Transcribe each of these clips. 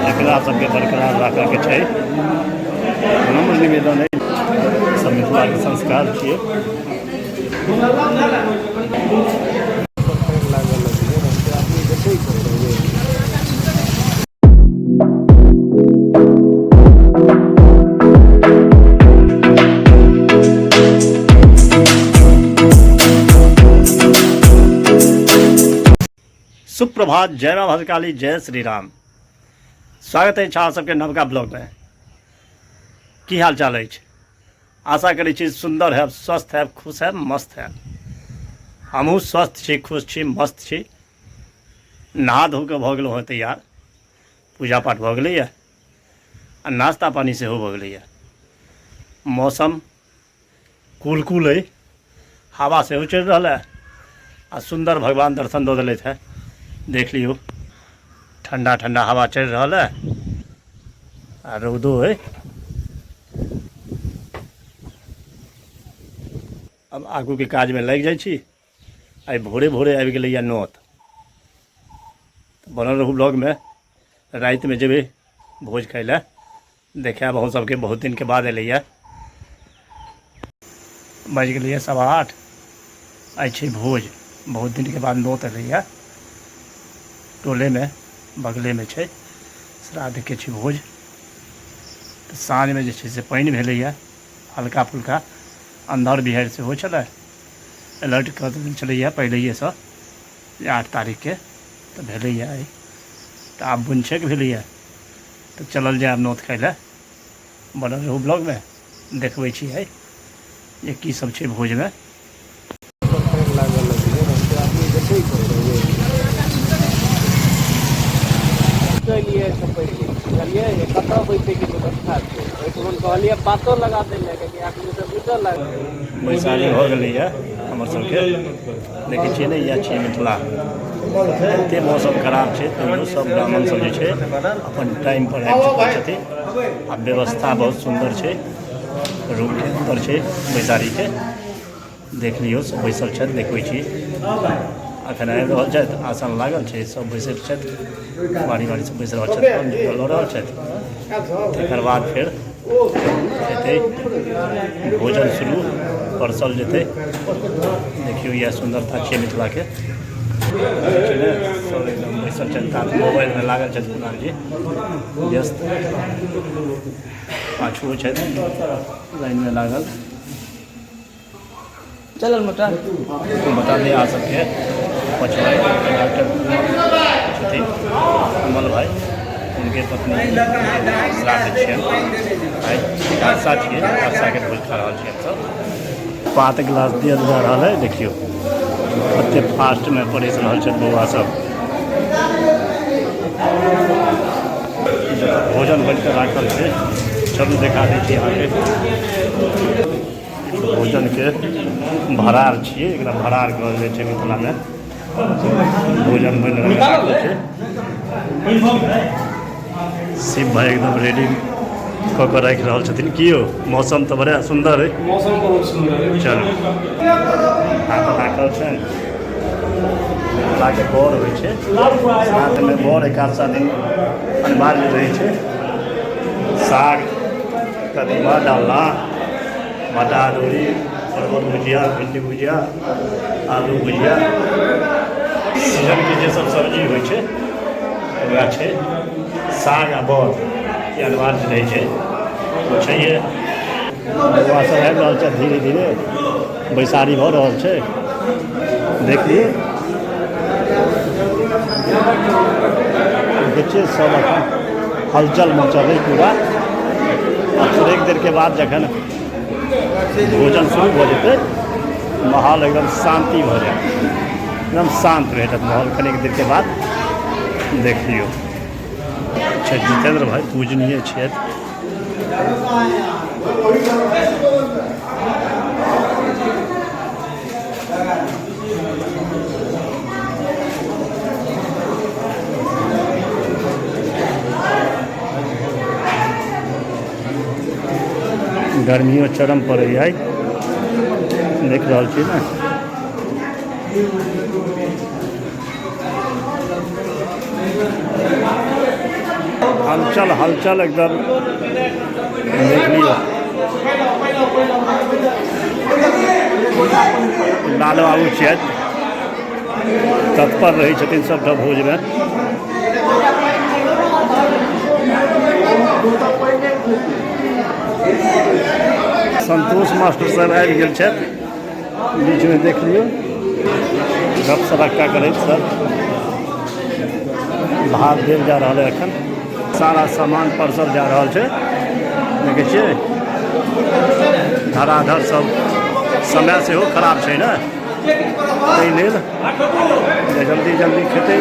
एकरा सबके बरकरार राखऽ के छै। नम्र निवेदन है, सब मिथिला के संस्कार छियै। सुप्रभात, जय माँ भद्रकाली, जय श्री राम। स्वागत है अहाँ सबके नवका ब्लॉग में। की हाल चाल है? आशा करै छी सुंदर है, स्वस्थ है, खुश है, मस्त है। हमहूँ स्वस्थ छी, खुश छी, मस्त छी। नहा धो के भऽ गेलहुँ हँ तैयार, पूजा पाठ भऽ गेलैए आ नाश्ता पानी सेहो भऽ गेलैए। मौसम कुल है, हवा सेहो चलि रहल है आ सुंदर भगवान दर्शन दऽ देलथि है। देख लियो, ठंडा ठंडा हवा चल रहा है आ रौदो है। अब आगू के काज में लग जाए छी। आई भोरे भोरे आबि गेलैया नौत। बनल रहू ब्लॉग में। रात में जेबे भोज खाय ले, देखाब अहूँ सबके। बहुत दिन के बाद एलैया, बज गेलैया 8:15। आई छै भोज, बहुत दिन के बाद नौत एलैया। टोले में बगले में छै श्राद्ध के छै भोज। तो साँझ में जे छै से पानि भेलैया, हल्का फुल्का अंधर बिहारि सेहो छलै। अलर्ट कऽ देने छलैया पहिलैएसँ 8 तारीख के, तो भेलैया आइ। तो आब बुनछेक भेलैया, तो चलल जायब नौत खाय लए। बनल रहू ब्लॉग में, देखबै छी आइ जे की सब छै भोज में। बैसारी भऽ गेलैया हमर सबके। देखै छियै ने, इएह छियै मिथिला। एते मौसम खराब छै तैयो सब ब्राह्मण सब जे छै अपन टाइम पर आबि चुकल छथिन। आ व्यवस्था बहुत सुंदर छै, रूम के अंदर छै बैसारी के। देख लियौ, सब बैसल छथि, देखबै छी। अखन आबि रहल छथि, आसन लागल छै, सब बैसल छथि, बारी बारी सब बैस रहल छथि, लऽ रहल छथि। तकर बाद फेर हेतै भोजन शुरू, परसल जेतै। देखियौ, यह सुंदरता छै मिथिला के। सब एकदम बैसल छथि, तात मोबाइल में लागल छथि कुणाल जी, व्यस्त। पाछुओ छथि लाइन में लागल। चलल मोटा बता दें आ सबके। पछुआई डॉक्टर छथिन कमल भाई, उनके पत्नी श्राद्ध छियनि आइ। एकादशा छियै, एकादशा के भोज खा रहल छियै सब। पात गिलास दियल जा रहा है। देखियो कते फास्ट में परस रहल छथि बौआ सब। भोजन बन के राखल छै, चलू देखा दै छी अहाँके। भोजन के भरार छियै, एकरा भरार कहल जाइ छै मिथिला में। भोजन बनि रहल छै। शिव भाई एकदम रेडी कऽ के राखि रहल छथिन। की यौ, मौसम तो बड़ा सुंदर है। मौसम बहुत सुंदर है। चलू, हाथ राखल छनि। मिथिला के बर होइ छै, साथ में बर एकादशा दिन अनिवार्य रहै छै। साग, कदीमा, डालना, भाटा अदौरी, परवल भुजिया, भिंडी भुजिया, आलू भुजिया, सीजन के जे सब सब्जी होइ छै वएह छै। साग आ बर ये अनिवार्य रहै छै, वो छैहे। बौआ सब आबि रहल छै, धीरे धीरे बैसारी भऽ रहल छै। देखिए, देखिए सब अपन हलचल मचल है पूरा। आ थोड़े देर के बाद जखन भोजन शुरू भऽ जेतै, माहौल एकदम शांति भऽ जायत, एकदम शांत रहत माहौल। कनेक देर के बाद देख लियौ, छथि जितेंद्र भाई, पूजनीय छथि। गर्मियों चरम पर है, देख रहल छी ना। हलचल हलचल एकदम देख लियो। लाल बाबू छथि, तत्पर रहै छथिन सबटा भोजमे। संतोष मास्टर साहब आबि गेल छथि बीचमे, देख लियौ गप सड़क्का करैत सब भात देल जा रहल है। एखन सारा सामान परसल जा रहल छै, देखै छियै धड़ाधड़ सब। समय सेहो खराब छै ने, ताहि लेल जल्दी जल्दी खेतै।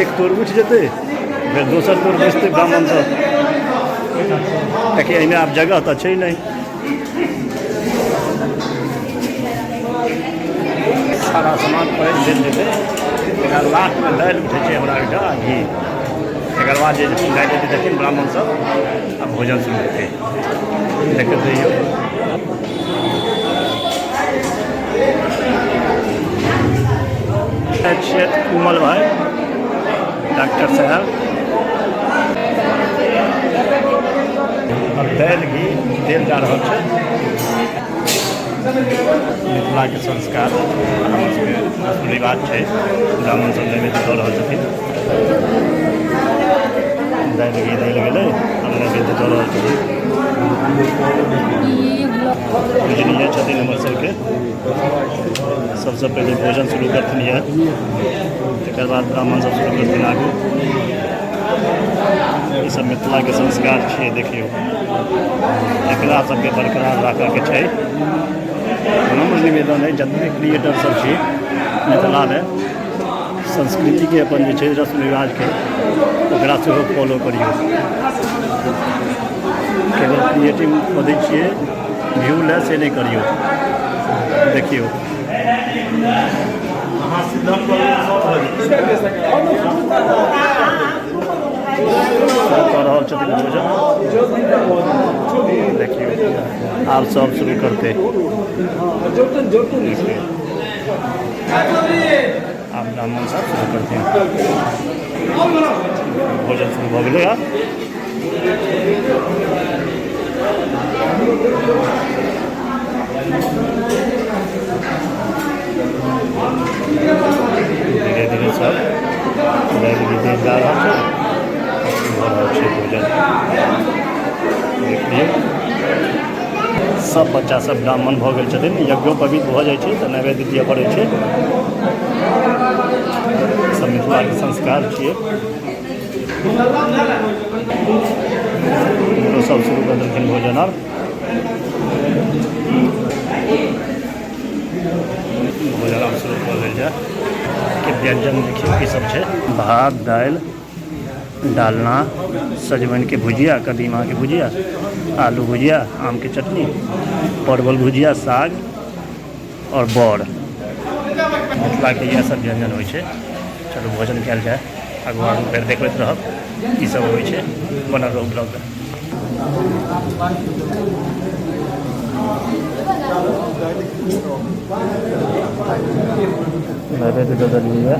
एक तोर उठि जेतै, फेर दोसर तोर बेचतै ब्राह्मण सब, किएकि एहिमे आब जगह तऽ छै नहि। सारा सामान पैक देल जेतै, तकर लास्टमे दालि उठै छै हमरा ओहिठाम आ घी। तकर बाद जे गाय जेतै देखिन ब्राह्मण सब आ भोजन शुरू हेतै, देखैत रहियौ। छथि कुमल भाई डॉक्टर साहब, और दालि घी देल जा रहल छै। मिथिलाके संस्कार हमर सबके रिवाज छै, ब्राह्मण सब नैवेद्य दऽ रहल छथिन। दालि घी देल गेलै, हम नैवेद्य दऽ रहल छथिन। पूजनीय छथिन हमर सबके, सबसँ पहिले भोजन शुरू करथिन यऽ, तकर बाद ब्राह्मण सब शुरू करथिन आगू। ई सब मिथिलाके संस्कार छियै, देखियौ एकरा सबके बरकरार राखऽके छै। हमर निवेदन है जतने क्रिएटर सब छी मिथिलामे, संस्कृतिके अपन जे छै रस्म रिवाजके, ओकरा सेहो फॉलो करियौ। केवल क्रिएटिव खोदै छियै, व्यू लए से नहि करियौ। देखियौ कऽ रहल छथिन भोजन, देखियौ आब सब शुरू करतै। आब ब्राह्मण सब शुरू करथिन, भोजन शुरू भऽ गेलै। धीरे धीरे सब दालि घी देल जा रहल छै, भऽ रहल छै भोजन, देखिए। सब बच्चा सब ब्राह्मण भऽ गेल छथिन, यज्ञोपवीत भऽ जाइ छै तऽ नैवेद्य दिअ पड़ै छै। सब मिथिलाके संस्कार छियै। हमरो सब शुरू कर देलखिन भोजन। आब भोजन आब शुरू कऽ देल जाय। कि व्यंजन देखियौ की सब छै, भात दालि डालना, सजमनिके भुजिया, कदीमाके भुजिया, आलू भुजिया, आमके चटनी, परवल भुजिया, साग और बड़। मिथिलाके इएह सब व्यंजन होइ छै। चलू भोजन कयल जाय, आगू आगू फेर देखबैत रहब की सब होइ छै। बनल रहू ब्लॉग में। नैवेद्य दऽ देलियै,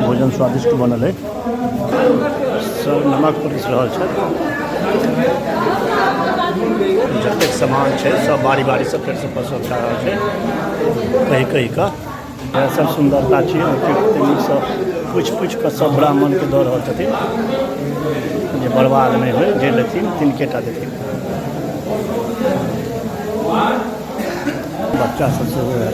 भोजन स्वादिष्ट बनल है। सब नमक परोस रहल छै, जतेक सामान छै सब बारी बारी से फेर से परोसल जा रहल छै, कहि कहि कऽ। इएह सब सुंदरता छियै। नीकसँ पूछि पूछि कऽ सब ब्राह्मणके दऽ रहल छथिन, जे बर्बाद नहि होइ, जे लेथिन तिनके टा देथिन। बच्चा सब सेहो है,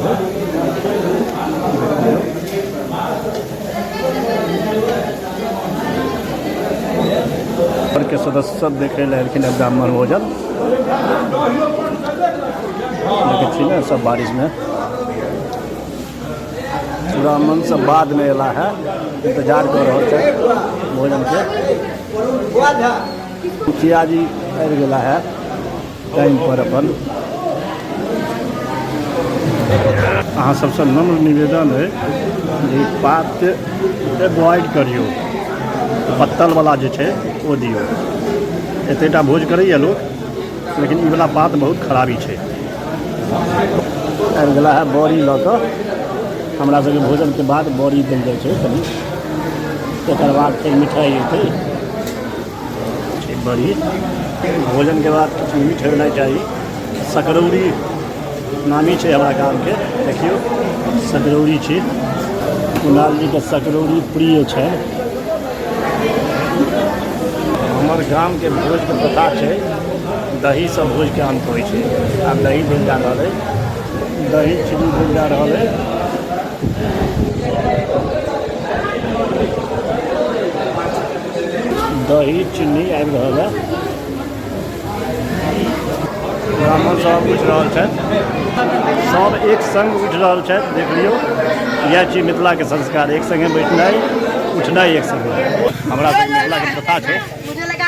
के सदस्य सब देखे लए एलखिन ब्राह्मण भोजन, देखै छी ने सब बारिश में। ब्राह्मण सब बाद में एला है, इंतजार कर रहा है भोजन के। मुखिया जी आबि गेला है टाइम पर अपन। अहाँ सबसे नम्र निवेदन है जे पात अवॉइड करियो, पत्तल वाला जे छै ओ दियो। एतेटा भोज करैए लोक, लेकिन ई वाला पात बहुत खराबी छै। आबि गेला है बड़ी लऽ कऽ। हमरा सबके भोजन के बाद बड़ी देल जाइ छै कनी, तकर बाद फेर मिठाई हेतै। बड़ी भोजन के बाद कुछ मीठ होना चाहिए। सकरौरी नामी है हमारा गाँव के, देखियो सकरौरी है, कुणाल जी के सकरौरी प्रिय है। हमार गाँव के भोज के प्रथा है, दही से भोज के अंत हो। आ दही देल जा रहा है, दही चीनी देल जा रहा है। दही चीनी आबि रहल है। ब्राह्मण सब उठि रहल छथि, सब एक संग उठि रहल छथि। देख लियौ, यह चीज मिथिला के संस्कार, एक संगे बैठनाइ उठनाइ एक संगे। हमरा सब मिथिला के प्रथा है,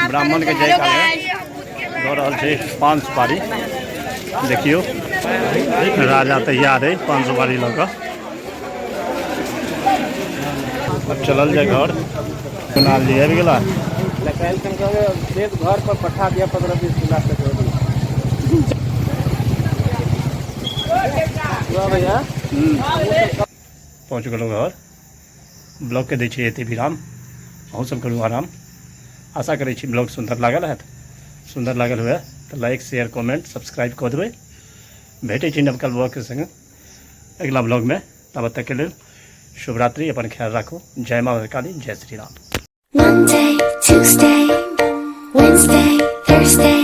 ब्राह्मण के जयकारे दऽ रहल छै पान सुपारी। देखियो राजा तैयार है पान सुपारी लऽ कऽ। अब चलल जाए घर। कुणाल जी आबि गेला। घर पर पठा दिया 15-20 लाख तक भैया। पहुँच गलहुँ घर। ब्लॉग के दै छियै एते विराम। अहूँ सब करू आराम। आशा करै छी ब्लॉग सुंदर लागल हैत। सुंदर लागल हुए तो लाइक शेयर कमेंट सब्सक्राइब कऽ देबै। भेटै छी नवका ब्लॉग के संगे अगला ब्लॉग में। तब तक के लेल शुभ रात्रि, अपन ख्याल राखू। जय माँ काली, जय Shri Ram. Monday, Tuesday, Wednesday, Thursday